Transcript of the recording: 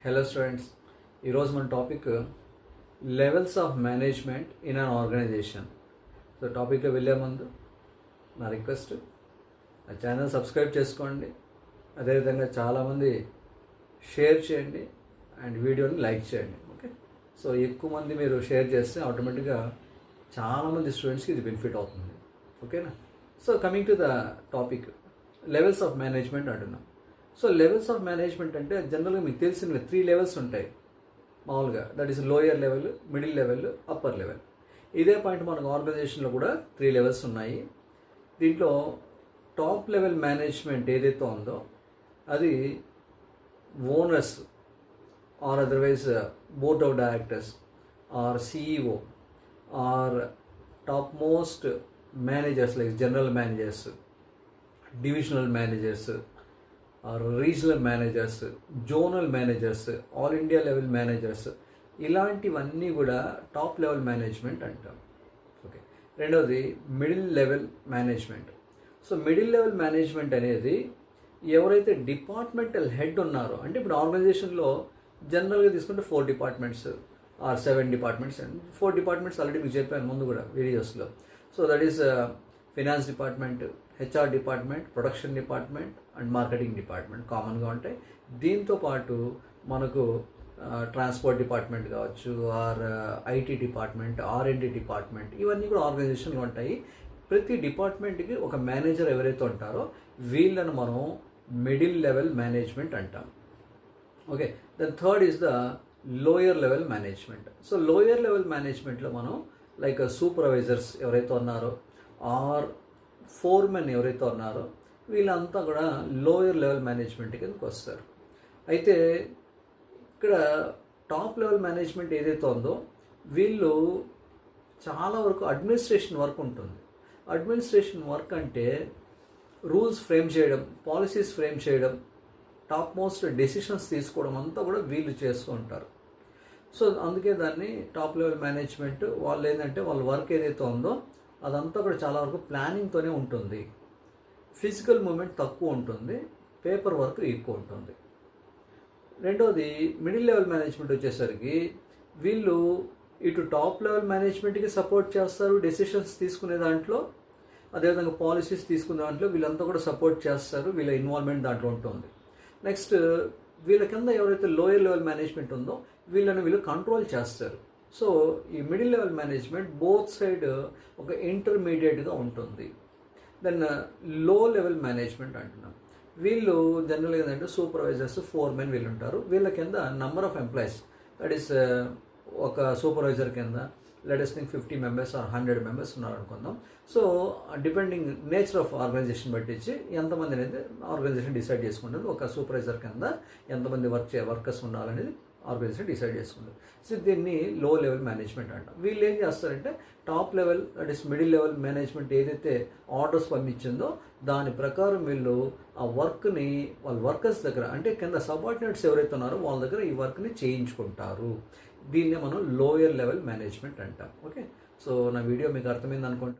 Hello students, ఈరోజు మన topic levels of management in an organisation. So టాపిక్లో వెళ్ళే ముందు నా రిక్వెస్ట్, నా ఛానల్ సబ్స్క్రైబ్ చేసుకోండి. అదేవిధంగా చాలామంది షేర్ చేయండి అండ్ వీడియోని లైక్ చేయండి. ఓకే, సో ఎక్కువ మంది మీరు షేర్ చేస్తే ఆటోమేటిక్గా చాలామంది స్టూడెంట్స్కి ఇది బెనిఫిట్ అవుతుంది. ఓకేనా? So coming to the topic, levels of management అంటున్నాం. సో లెవెల్స్ ఆఫ్ మేనేజ్మెంట్ అంటే జనరల్గా మీకు తెలిసినవి 3 లెవెల్స్ ఉంటాయి మామూలుగా. That is lower level, middle level, upper level. ఇదే పాయింట్ మనకు ఆర్గనైజేషన్లో కూడా 3 లెవెల్స్ ఉన్నాయి. దీంట్లో టాప్ లెవెల్ మేనేజ్మెంట్ ఏదైతే ఉందో అది owners or otherwise board of directors or CEO or topmost managers like general managers, divisional managers or regional managers, zonal managers, all India level managers, ఇలాంటివన్నీ కూడా టాప్ లెవెల్ మేనేజ్మెంట్ అంటాం. Okay, రెండవది middle level management. So middle level management అనేది ఎవరైతే departmental head ఉన్నారో, అంటే ఇప్పుడు ఆర్గనైజేషన్లో జనరల్గా తీసుకుంటే 4 departments or 7 departments and 4 departments already మీకు చెప్పాను ముందు కూడా వీడియోస్లో. So that is finance department, HR department, production department and marketing department కామన్గా ఉంటాయి. దీంతో పాటు మనకు ట్రాన్స్పోర్ట్ డిపార్ట్మెంట్ కావచ్చు or IT department, R and D department, ఇవన్నీ కూడా ఆర్గనైజేషన్లో ఉంటాయి. ప్రతి డిపార్ట్మెంట్కి ఒక మేనేజర్ ఎవరైతే ఉంటారో వీళ్ళను మనం మిడిల్ లెవెల్ మేనేజ్మెంట్ అంటాం. Okay, then third is the lower level management. So lower level మేనేజ్మెంట్లో మనం లైక్ సూపర్వైజర్స్ ఎవరైతే ఉన్నారో ఆర్ ఫోర్మెన్ ఎవరైతే ఉన్నారో వీళ్ళంతా కూడా లోయర్ లెవెల్ మేనేజ్మెంట్ కిందకి వస్తారు. అయితే ఇక్కడ టాప్ లెవెల్ మేనేజ్మెంట్ ఏదైతే ఉందో వీళ్ళు చాలా వరకు అడ్మినిస్ట్రేషన్ వర్క్ ఉంటుంది. అడ్మినిస్ట్రేషన్ వర్క్ అంటే రూల్స్ ఫ్రేమ్ చేయడం, పాలసీస్ ఫ్రేమ్ చేయడం, టాప్ మోస్ట్ డెసిషన్స్ తీసుకోవడం అంతా కూడా వీళ్ళు చేస్తూ ఉంటారు. సో అందుకే దాన్ని టాప్ లెవెల్ మేనేజ్మెంట్. వాళ్ళు ఏంటంటే వాళ్ళ వర్క్ ఏదైతే ఉందో అదంతా కూడా చాలా వరకు ప్లానింగ్తోనే ఉంటుంది. ఫిజికల్ మూమెంట్ తక్కువ ఉంటుంది, పేపర్ వర్క్ ఎక్కువ ఉంటుంది. రెండోది మిడిల్ లెవెల్ మేనేజ్మెంట్ వచ్చేసరికి వీళ్ళు ఇటు టాప్ లెవెల్ మేనేజ్మెంట్కి సపోర్ట్ చేస్తారు డెసిషన్స్ తీసుకునే దాంట్లో, అదేవిధంగా పాలసీస్ తీసుకునే దాంట్లో వీళ్ళంతా కూడా సపోర్ట్ చేస్తారు, వీళ్ళ ఇన్వాల్వ్మెంట్ దాంట్లో ఉంటుంది. నెక్స్ట్ వీళ్ళ కింద ఎవరైతే లోయర్ లెవెల్ మేనేజ్మెంట్ ఉందో వీళ్ళు కంట్రోల్ చేస్తారు. సో ఈ middle level management both side ఒక ఇంటర్మీడియట్గా ఉంటుంది. దెన్ లో లెవెల్ మేనేజ్మెంట్ అంటున్నాం. వీళ్ళు జనరల్గా ఏంటంటే సూపర్వైజర్స్, ఫోర్మెన్ వీళ్ళు ఉంటారు. వీళ్ళ కింద number of employees, that is ఒక సూపర్వైజర్ కింద latest think 50 members or 100 members ఉన్నారు అనుకుందాం. So depending nature of organization బట్టించి ఎంతమంది అనేది ఆర్గనైజేషన్ డిసైడ్ చేసుకుంటుంది. ఒక సూపర్వైజర్ కింద ఎంతమంది వర్కర్స్ ఉండాలనేది ఆర్గనైజేషన్ డిసైడ్ చేసుకుంటుంది. సో దీన్ని లో లెవెల్ మేనేజ్మెంట్ అంటాం. వీళ్ళు ఏం చేస్తారంటే top level that is middle level management ఏదైతే ఆర్డర్స్ పంపించిందో దాని ప్రకారం వీళ్ళు ఆ వర్క్ని వాళ్ళ వర్కర్స్ దగ్గర, అంటే కింద సబార్డినేట్స్ ఎవరైతే ఉన్నారో వాళ్ళ దగ్గర ఈ వర్క్ని చేయించుకుంటారు. దీన్నే మనం లోయర్ లెవెల్ మేనేజ్మెంట్ అంటాం. ఓకే, సో నా వీడియో మీకు అర్థమైంది అనుకుంటా.